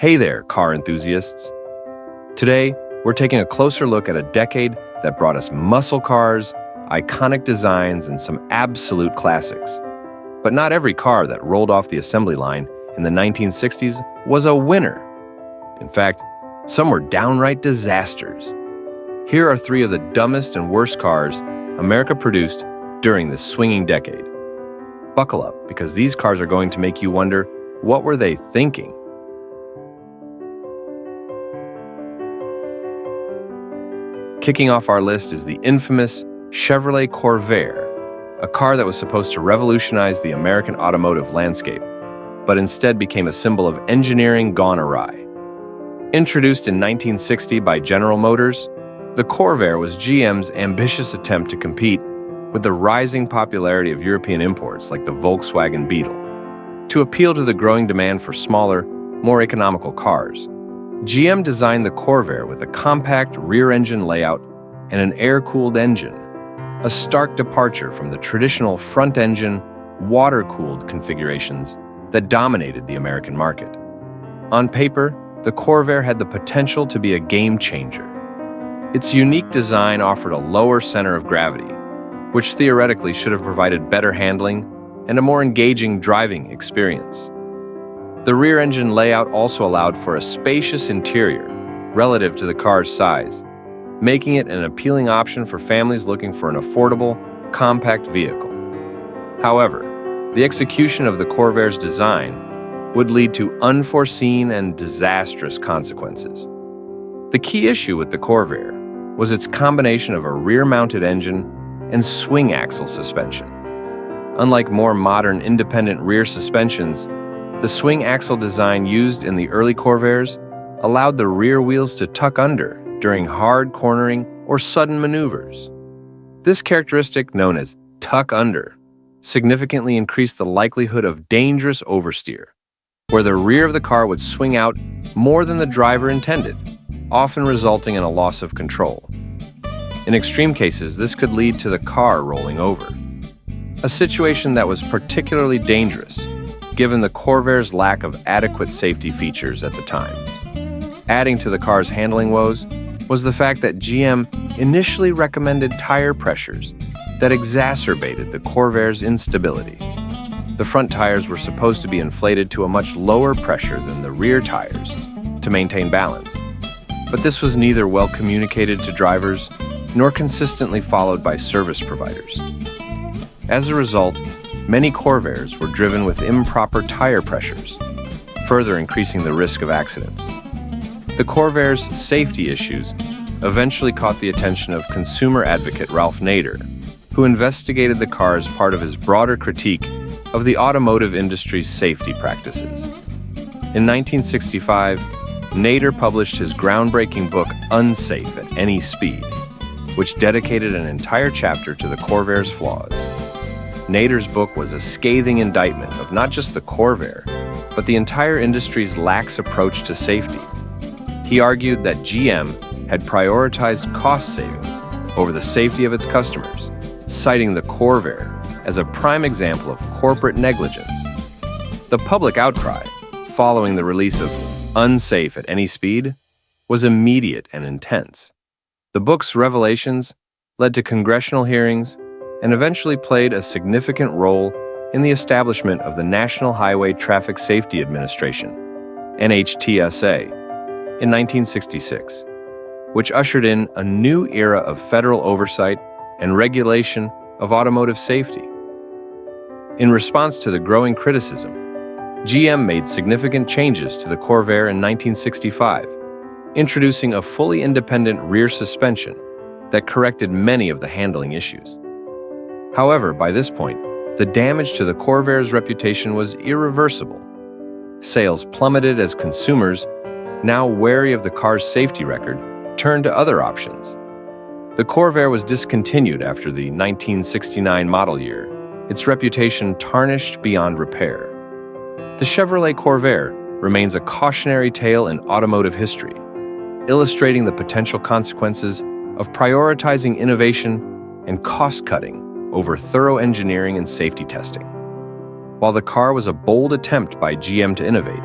Hey there, car enthusiasts. Today, we're taking a closer look at a decade that brought us muscle cars, iconic designs, and some absolute classics. But not every car that rolled off the assembly line in the 1960s was a winner. In fact, some were downright disasters. Here are three of the dumbest and worst cars America produced during this swinging decade. Buckle up, because these cars are going to make you wonder, what were they thinking? Kicking off our list is the infamous Chevrolet Corvair, a car that was supposed to revolutionize the American automotive landscape, but instead became a symbol of engineering gone awry. Introduced in 1960 by General Motors, the Corvair was GM's ambitious attempt to compete with the rising popularity of European imports like the Volkswagen Beetle. To appeal to the growing demand for smaller, more economical cars, GM designed the Corvair with a compact rear-engine layout and an air-cooled engine, a stark departure from the traditional front-engine, water-cooled configurations that dominated the American market. On paper, the Corvair had the potential to be a game-changer. Its unique design offered a lower center of gravity, which theoretically should have provided better handling and a more engaging driving experience. The rear-engine layout also allowed for a spacious interior relative to the car's size, making it an appealing option for families looking for an affordable, compact vehicle. However, the execution of the Corvair's design would lead to unforeseen and disastrous consequences. The key issue with the Corvair was its combination of a rear-mounted engine and swing axle suspension. Unlike more modern independent rear suspensions, the swing axle design used in the early Corvairs allowed the rear wheels to tuck under during hard cornering or sudden maneuvers. This characteristic, known as tuck under, significantly increased the likelihood of dangerous oversteer, where the rear of the car would swing out more than the driver intended, often resulting in a loss of control. In extreme cases, this could lead to the car rolling over, a situation that was particularly dangerous given the Corvair's lack of adequate safety features at the time. Adding to the car's handling woes was the fact that GM initially recommended tire pressures that exacerbated the Corvair's instability. The front tires were supposed to be inflated to a much lower pressure than the rear tires to maintain balance, but this was neither well communicated to drivers nor consistently followed by service providers. As a result, many Corvairs were driven with improper tire pressures, further increasing the risk of accidents. The Corvair's safety issues eventually caught the attention of consumer advocate Ralph Nader, who investigated the car as part of his broader critique of the automotive industry's safety practices. In 1965, Nader published his groundbreaking book Unsafe at Any Speed, which dedicated an entire chapter to the Corvair's flaws. Nader's book was a scathing indictment of not just the Corvair, but the entire industry's lax approach to safety. He argued that GM had prioritized cost savings over the safety of its customers, citing the Corvair as a prime example of corporate negligence. The public outcry, following the release of Unsafe at Any Speed, was immediate and intense. The book's revelations led to congressional hearings and eventually played a significant role in the establishment of the National Highway Traffic Safety Administration, NHTSA, in 1966, which ushered in a new era of federal oversight and regulation of automotive safety. In response to the growing criticism, GM made significant changes to the Corvair in 1965, introducing a fully independent rear suspension that corrected many of the handling issues. However, by this point, the damage to the Corvair's reputation was irreversible. Sales plummeted as consumers, now wary of the car's safety record, turned to other options. The Corvair was discontinued after the 1969 model year, its reputation tarnished beyond repair. The Chevrolet Corvair remains a cautionary tale in automotive history, illustrating the potential consequences of prioritizing innovation and cost-cutting over thorough engineering and safety testing. While the car was a bold attempt by GM to innovate,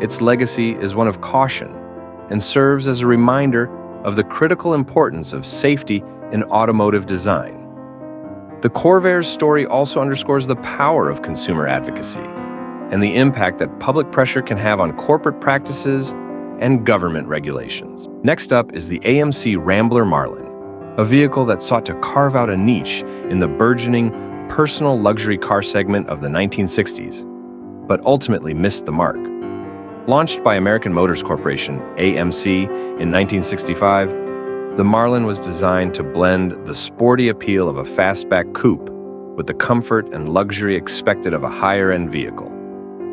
its legacy is one of caution and serves as a reminder of the critical importance of safety in automotive design. The Corvair's story also underscores the power of consumer advocacy and the impact that public pressure can have on corporate practices and government regulations. Next up is the AMC Rambler Marlin, a vehicle that sought to carve out a niche in the burgeoning personal luxury car segment of the 1960s, but ultimately missed the mark. Launched by American Motors Corporation, AMC, in 1965, the Marlin was designed to blend the sporty appeal of a fastback coupe with the comfort and luxury expected of a higher-end vehicle.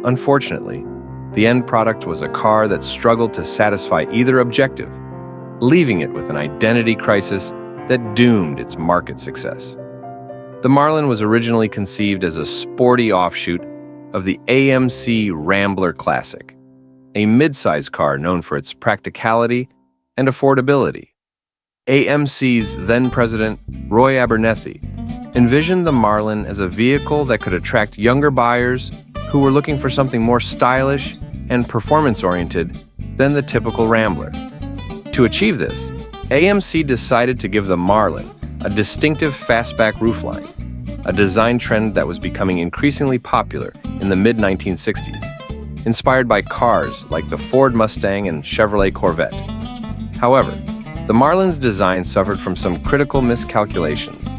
Unfortunately, the end product was a car that struggled to satisfy either objective, leaving it with an identity crisis that doomed its market success. The Marlin was originally conceived as a sporty offshoot of the AMC Rambler Classic, a mid-size car known for its practicality and affordability. AMC's then-president, Roy Abernethy, envisioned the Marlin as a vehicle that could attract younger buyers who were looking for something more stylish and performance-oriented than the typical Rambler. To achieve this, AMC decided to give the Marlin a distinctive fastback roofline, a design trend that was becoming increasingly popular in the mid-1960s, inspired by cars like the Ford Mustang and Chevrolet Corvette. However, the Marlin's design suffered from some critical miscalculations.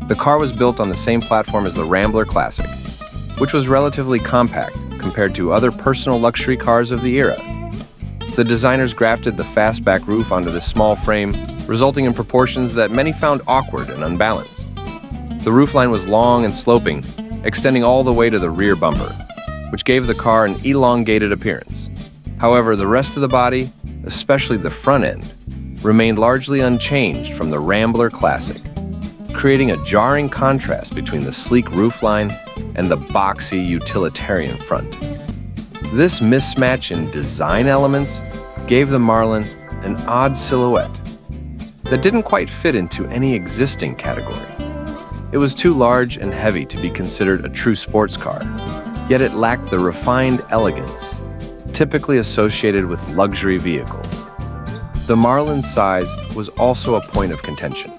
The car was built on the same platform as the Rambler Classic, which was relatively compact compared to other personal luxury cars of the era. The designers grafted the fastback roof onto this small frame, resulting in proportions that many found awkward and unbalanced. The roofline was long and sloping, extending all the way to the rear bumper, which gave the car an elongated appearance. However, the rest of the body, especially the front end, remained largely unchanged from the Rambler Classic, creating a jarring contrast between the sleek roofline and the boxy utilitarian front. This mismatch in design elements gave the Marlin an odd silhouette that didn't quite fit into any existing category. It was too large and heavy to be considered a true sports car, yet it lacked the refined elegance typically associated with luxury vehicles. The Marlin's size was also a point of contention.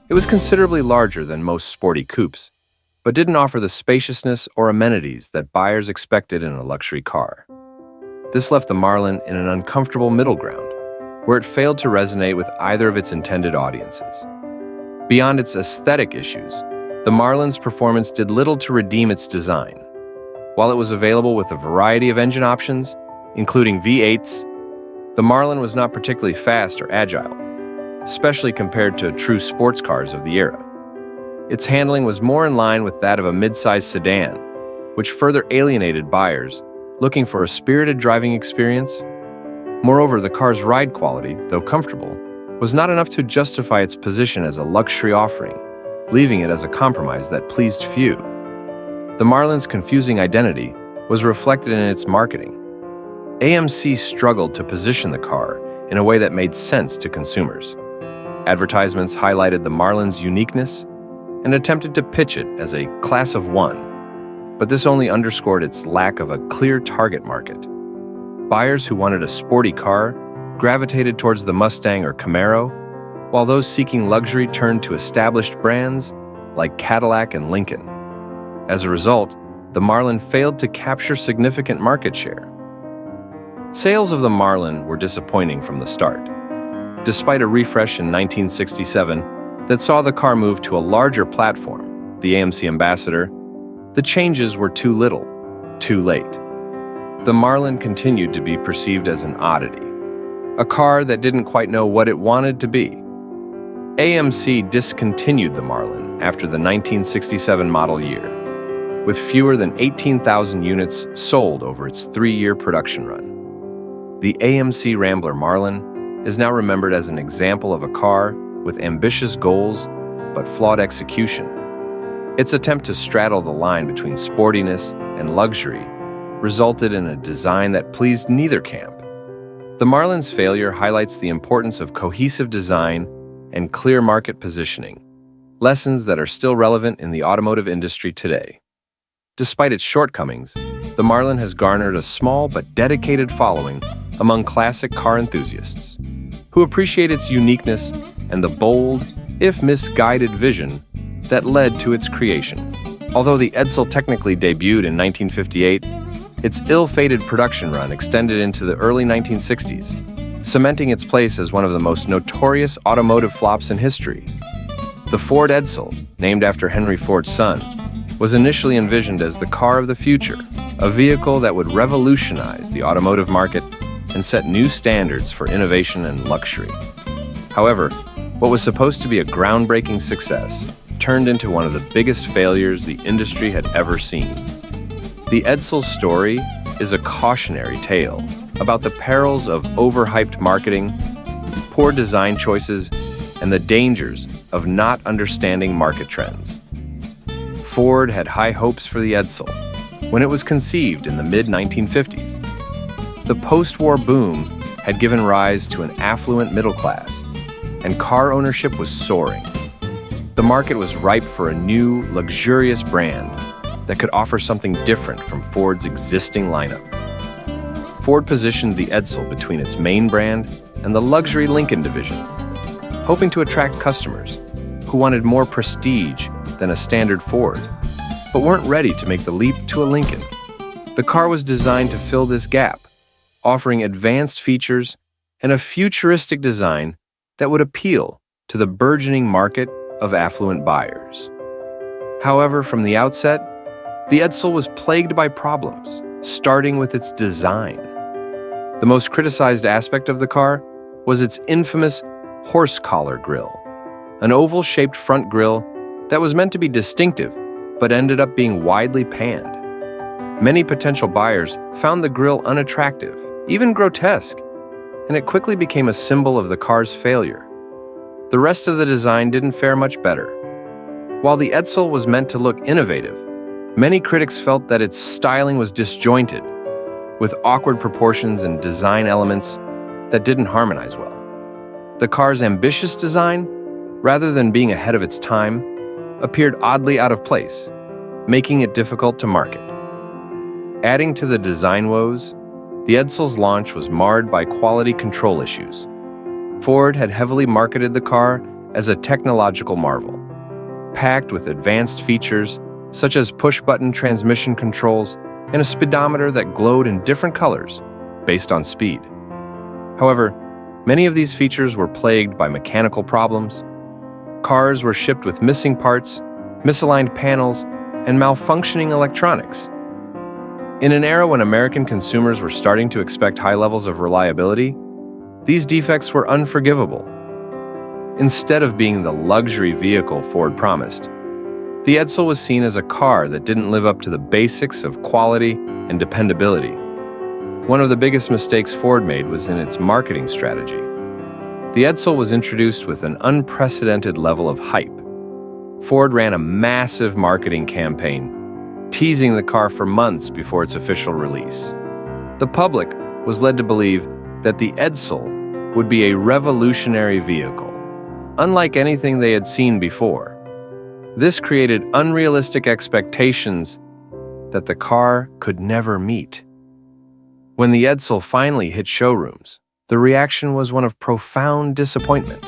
It was considerably larger than most sporty coupes, but didn't offer the spaciousness or amenities that buyers expected in a luxury car. This left the Marlin in an uncomfortable middle ground, where it failed to resonate with either of its intended audiences. Beyond its aesthetic issues, the Marlin's performance did little to redeem its design. While it was available with a variety of engine options, including V8s, the Marlin was not particularly fast or agile, especially compared to true sports cars of the era. Its handling was more in line with that of a mid-sized sedan, which further alienated buyers looking for a spirited driving experience. Moreover, the car's ride quality, though comfortable, was not enough to justify its position as a luxury offering, leaving it as a compromise that pleased few. The Marlin's confusing identity was reflected in its marketing. AMC struggled to position the car in a way that made sense to consumers. Advertisements highlighted the Marlin's uniqueness and attempted to pitch it as a class of one, but this only underscored its lack of a clear target market. Buyers who wanted a sporty car gravitated towards the Mustang or Camaro, while those seeking luxury turned to established brands like Cadillac and Lincoln. As a result, the Marlin failed to capture significant market share. Sales of the Marlin were disappointing from the start. Despite a refresh in 1967 that saw the car move to a larger platform, the AMC Ambassador, the changes were too little, too late. The Marlin continued to be perceived as an oddity, a car that didn't quite know what it wanted to be. AMC discontinued the Marlin after the 1967 model year, with fewer than 18,000 units sold over its 3-year production run. The AMC Rambler Marlin is now remembered as an example of a car with ambitious goals but flawed execution. Its attempt to straddle the line between sportiness and luxury resulted in a design that pleased neither camp. The Marlin's failure highlights the importance of cohesive design and clear market positioning, lessons that are still relevant in the automotive industry today. Despite its shortcomings, the Marlin has garnered a small but dedicated following among classic car enthusiasts, who appreciate its uniqueness and the bold, if misguided vision that led to its creation. Although the Edsel technically debuted in 1958, its ill-fated production run extended into the early 1960s, cementing its place as one of the most notorious automotive flops in history. The Ford Edsel, named after Henry Ford's son, was initially envisioned as the car of the future, a vehicle that would revolutionize the automotive market and set new standards for innovation and luxury. However, what was supposed to be a groundbreaking success turned into one of the biggest failures the industry had ever seen. The Edsel's story is a cautionary tale about the perils of overhyped marketing, poor design choices, and the dangers of not understanding market trends. Ford had high hopes for the Edsel when it was conceived in the mid-1950s. The post-war boom had given rise to an affluent middle class, and car ownership was soaring. The market was ripe for a new, luxurious brand that could offer something different from Ford's existing lineup. Ford positioned the Edsel between its main brand and the luxury Lincoln division, hoping to attract customers who wanted more prestige than a standard Ford, but weren't ready to make the leap to a Lincoln. The car was designed to fill this gap, offering advanced features and a futuristic design that would appeal to the burgeoning market of affluent buyers. However, from the outset, the Edsel was plagued by problems, starting with its design. The most criticized aspect of the car was its infamous horse collar grille, an oval-shaped front grille that was meant to be distinctive but ended up being widely panned. Many potential buyers found the grille unattractive, even grotesque, and it quickly became a symbol of the car's failure. The rest of the design didn't fare much better. While the Edsel was meant to look innovative, many critics felt that its styling was disjointed, with awkward proportions and design elements that didn't harmonize well. The car's ambitious design, rather than being ahead of its time, appeared oddly out of place, making it difficult to market. Adding to the design woes, the Edsel's launch was marred by quality control issues. Ford had heavily marketed the car as a technological marvel, packed with advanced features such as push-button transmission controls and a speedometer that glowed in different colors based on speed. However, many of these features were plagued by mechanical problems. Cars were shipped with missing parts, misaligned panels, and malfunctioning electronics. In an era when American consumers were starting to expect high levels of reliability, these defects were unforgivable. Instead of being the luxury vehicle Ford promised, the Edsel was seen as a car that didn't live up to the basics of quality and dependability. One of the biggest mistakes Ford made was in its marketing strategy. The Edsel was introduced with an unprecedented level of hype. Ford ran a massive marketing campaign, teasing the car for months before its official release. The public was led to believe that the Edsel would be a revolutionary vehicle, unlike anything they had seen before. This created unrealistic expectations that the car could never meet. When the Edsel finally hit showrooms, the reaction was one of profound disappointment.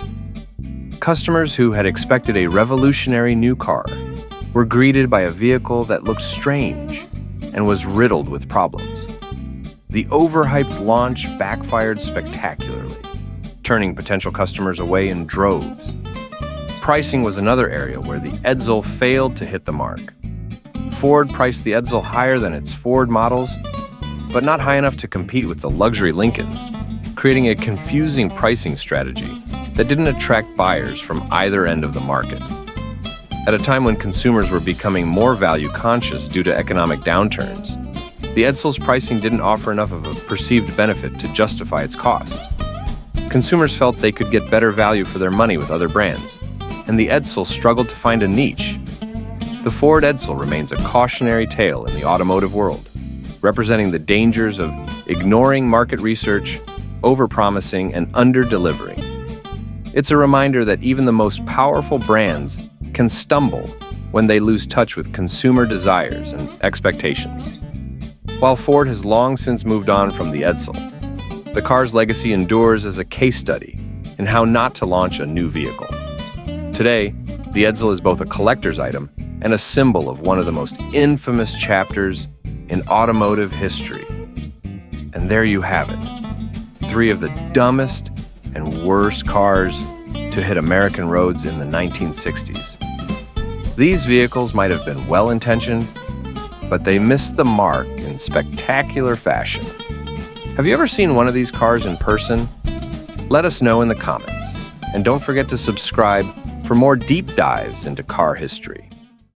Customers who had expected a revolutionary new car were greeted by a vehicle that looked strange and was riddled with problems. The overhyped launch backfired spectacularly, turning potential customers away in droves. Pricing was another area where the Edsel failed to hit the mark. Ford priced the Edsel higher than its Ford models, but not high enough to compete with the luxury Lincolns, creating a confusing pricing strategy that didn't attract buyers from either end of the market. At a time when consumers were becoming more value-conscious due to economic downturns, the Edsel's pricing didn't offer enough of a perceived benefit to justify its cost. Consumers felt they could get better value for their money with other brands, and the Edsel struggled to find a niche. The Ford Edsel remains a cautionary tale in the automotive world, representing the dangers of ignoring market research, overpromising, and under-delivering. It's a reminder that even the most powerful brands can stumble when they lose touch with consumer desires and expectations. While Ford has long since moved on from the Edsel, the car's legacy endures as a case study in how not to launch a new vehicle. Today, the Edsel is both a collector's item and a symbol of one of the most infamous chapters in automotive history. And there you have it, 3 of the dumbest and worst cars to hit American roads in the 1960s. These vehicles might have been well-intentioned, but they missed the mark in spectacular fashion. Have you ever seen one of these cars in person? Let us know in the comments. And don't forget to subscribe for more deep dives into car history.